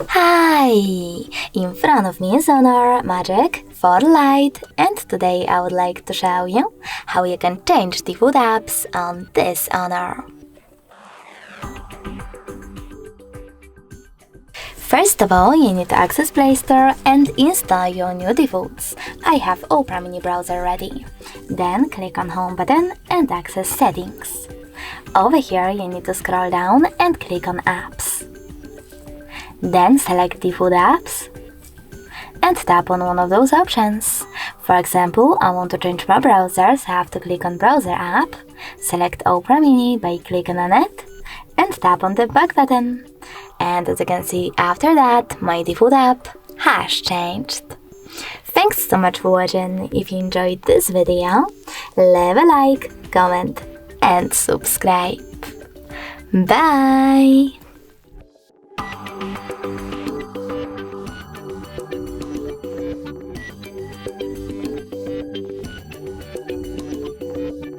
Hi! In front of me is Honor Magic4 Lite, and today I would like to show you how you can change the food apps on this Honor. First of all, you need to access Play Store and install your new defaults. I have Opera mini browser ready. Then click on Home button and access Settings. Over here you need to scroll down and click on Apps. Then select the food apps and tap on one of those options. For example, I want to change my browser, so I have to click on Browser app, select Opera Mini by clicking on it, and tap on the back button. And as you can see, after that, my default app has changed. Thanks so much for watching. If you enjoyed this video, leave a like, comment, and subscribe. Bye!